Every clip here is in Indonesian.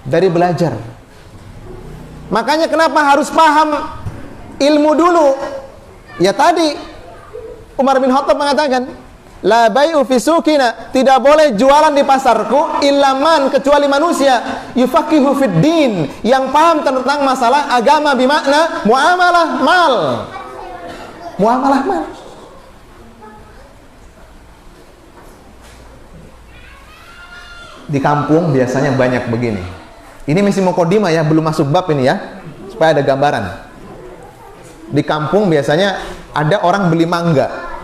dari belajar. Makanya kenapa harus paham ilmu dulu? Ya tadi Umar bin Khattab mengatakan, la bai'u fi suqina, tidak boleh jualan di pasarku illa man, kecuali manusia yufaqihu fid din, yang paham tentang masalah agama, bimakna muamalah mal. Muamalah mal. Di kampung biasanya banyak begini. Ini masih mukadimah ya, belum masuk bab ini ya, supaya ada gambaran. Di kampung biasanya ada orang beli mangga.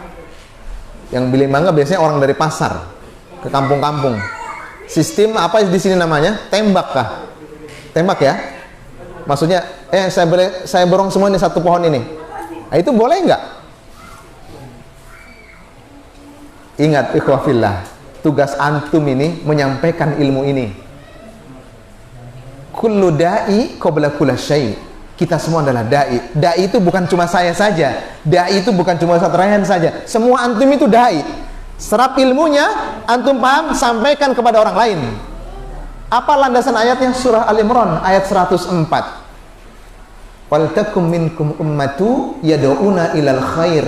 Yang beli mangga biasanya orang dari pasar ke kampung-kampung. Sistem apa di sini namanya? Tembak kah? Tembak ya? Maksudnya, saya borong semua ini satu pohon ini. Nah, itu boleh nggak? Ingat, ikhwafillah, tugas antum ini menyampaikan ilmu ini. Kullu da'i qabla kulli syai'. Kita semua adalah da'i. Da'i itu bukan cuma saya saja. Da'i itu bukan cuma Ustaz Rayhan saja. Semua antum itu da'i. Serap ilmunya, antum paham, sampaikan kepada orang lain. Apa landasan ayatnya? Surah Al-Imran ayat 104. Wal takum minkum ummatu yad'una ilal khair.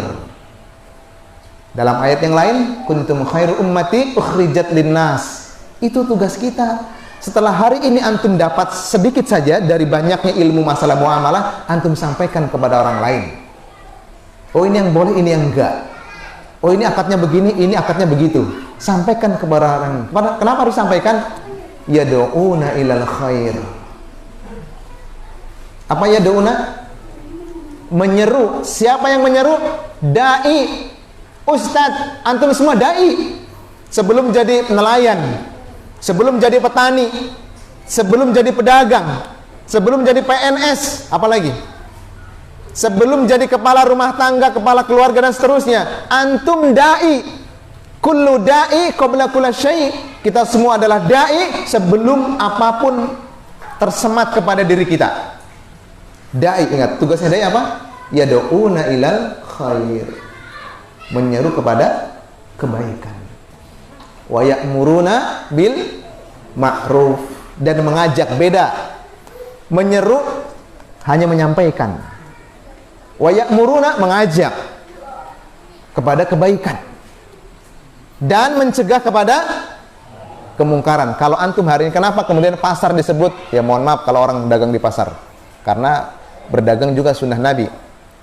Dalam ayat yang lain, kuntum khairu ummati ukhrijat linnas. Itu tugas kita. Setelah hari ini antum dapat sedikit saja dari banyaknya ilmu masalah muamalah, antum sampaikan kepada orang lain. Oh, ini yang boleh, ini yang enggak. Oh, ini akadnya begini, ini akadnya begitu. Sampaikan kepada orang. Kenapa harus sampaikan? Yad'una ilal khair. Apa yad'una? Menyeru. Siapa yang menyeru? Dai. Ustadz, antum semua dai. Sebelum jadi nelayan, sebelum jadi petani, sebelum jadi pedagang, sebelum jadi PNS, apalagi sebelum jadi kepala rumah tangga, kepala keluarga dan seterusnya, antum dai. Kullu dai qabla kulli syai'. Kita semua adalah dai sebelum apapun tersemat kepada diri kita. Dai, ingat tugasnya dai apa? Yad'una ilal khair. Menyeru kepada kebaikan. Wa ya'muruna bil ma'ruf, dan mengajak, beda. Menyeru hanya menyampaikan. Wa ya'muruna, mengajak kepada kebaikan dan mencegah kepada kemungkaran. Kalau antum hari ini, kenapa kemudian pasar disebut? Ya mohon maaf kalau orang dagang di pasar, karena berdagang juga sunnah Nabi.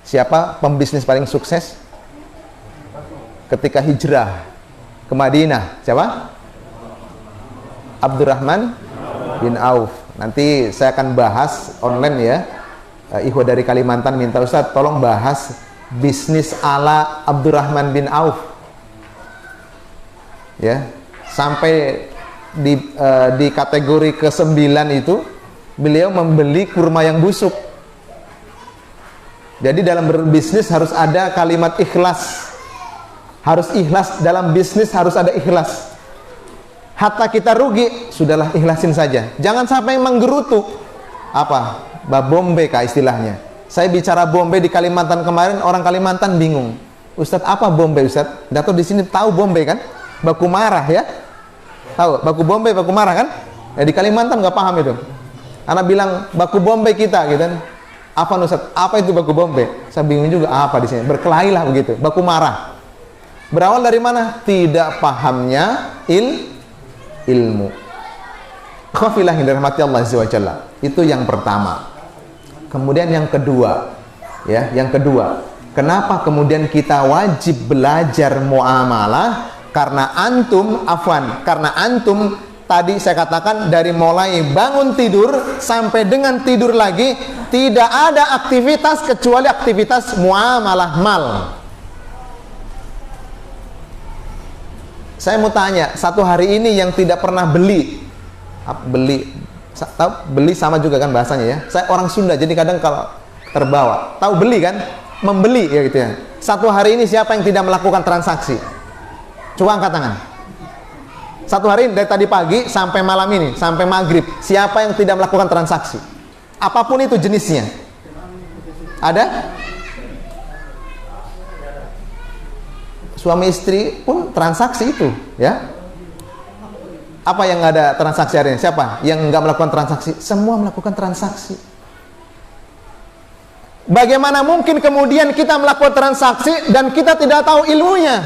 Siapa pembisnis paling sukses ketika hijrah ke Madinah? Siapa? Abdurrahman bin Auf. Nanti saya akan bahas online ya. Ikhwah dari Kalimantan minta, Ustaz tolong bahas bisnis ala Abdurrahman bin Auf. Ya, sampai di kategori ke-9 itu beliau membeli kurma yang busuk. Jadi dalam berbisnis harus ada kalimat ikhlas. Harus ikhlas dalam bisnis, harus ada ikhlas. Hatta kita rugi, sudahlah ikhlasin saja. Jangan sampai menggerutu. Apa? Babombe kah istilahnya. Saya bicara bombe di Kalimantan kemarin, orang Kalimantan bingung. Ustadz, apa bombe Ustadz? Dato di sini tahu bombe kan? Baku marah ya? Tahu baku bombe, baku marah kan? Ya, di Kalimantan nggak paham itu. Anak bilang baku bombe kita gitu kan. Apa Ustadz? Apa itu baku bombe? Saya bingung juga apa di sini. Berkelahi lah begitu. Baku marah. Berawal dari mana? Tidak pahamnya ilmu. Khafilah yang dirahmati Allah Azza wa Jalla. Itu yang pertama. Kemudian yang kedua, ya, yang kedua, kenapa kemudian kita wajib belajar muamalah? Karena antum, karena antum tadi saya katakan dari mulai bangun tidur sampai dengan tidur lagi tidak ada aktivitas kecuali aktivitas muamalah mal. Saya mau tanya, satu hari ini yang tidak pernah beli sama juga kan bahasanya ya. Saya orang Sunda, jadi kadang kalau terbawa, tahu beli kan, membeli ya gitu ya. Satu hari ini siapa yang tidak melakukan transaksi? Coba angkat tangan. Satu hari dari tadi pagi sampai malam ini, sampai maghrib, siapa yang tidak melakukan transaksi? Apapun itu jenisnya. Ada? Suami istri pun transaksi itu, ya. Apa yang nggak ada transaksi hari ini? Siapa yang nggak melakukan transaksi? Semua melakukan transaksi. Bagaimana mungkin kemudian kita melakukan transaksi dan kita tidak tahu ilmunya?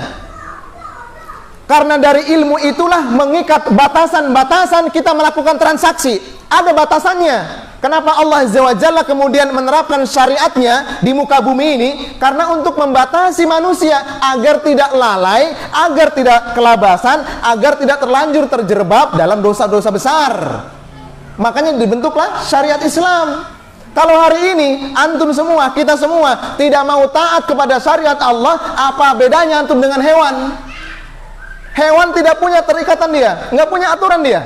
Karena dari ilmu itulah mengikat batasan-batasan kita melakukan transaksi. Ada batasannya. Kenapa Allah Azza wa Jalla kemudian menerapkan syariatnya di muka bumi ini? Karena untuk membatasi manusia agar tidak lalai, agar tidak kelabasan, agar tidak terlanjur terjerembab dalam dosa-dosa besar. Makanya dibentuklah syariat Islam. Kalau hari ini antum semua, kita semua tidak mau taat kepada syariat Allah, apa bedanya antum dengan hewan? Hewan tidak punya terikatan dia, nggak punya aturan dia.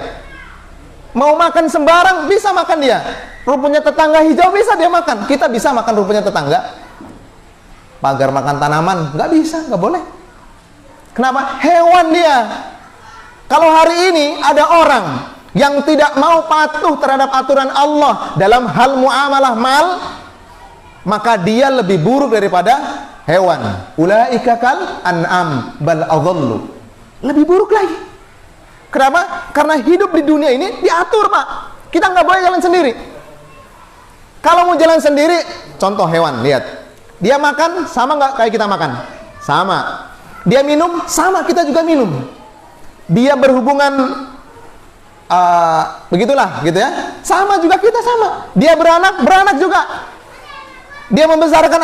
Mau makan sembarang bisa makan dia. Rumputnya tetangga hijau bisa dia makan. Kita bisa makan rumputnya tetangga. Pagar makan tanaman nggak bisa, nggak boleh. Kenapa? Hewan dia. Kalau hari ini ada orang yang tidak mau patuh terhadap aturan Allah dalam hal muamalah mal, maka dia lebih buruk daripada hewan. Ulaika kal an'am bal adhallu. Lebih buruk lagi. Kenapa? Karena hidup di dunia ini diatur, Pak. Kita nggak boleh jalan sendiri. Kalau mau jalan sendiri, contoh hewan, lihat. Dia makan sama nggak kayak kita makan? Sama. Dia minum sama kita juga minum. Dia berhubungan begitulah gitu ya, sama juga kita sama. Dia beranak juga. Dia membesarkan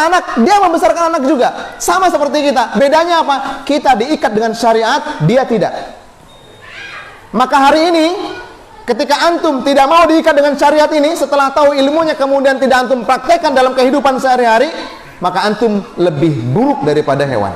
anak juga, sama seperti kita. Bedanya apa? Kita diikat dengan syariat, dia tidak. Maka hari ini ketika antum tidak mau diikat dengan syariat ini, setelah tahu ilmunya kemudian tidak antum praktekkan dalam kehidupan sehari-hari, maka antum lebih buruk daripada hewan.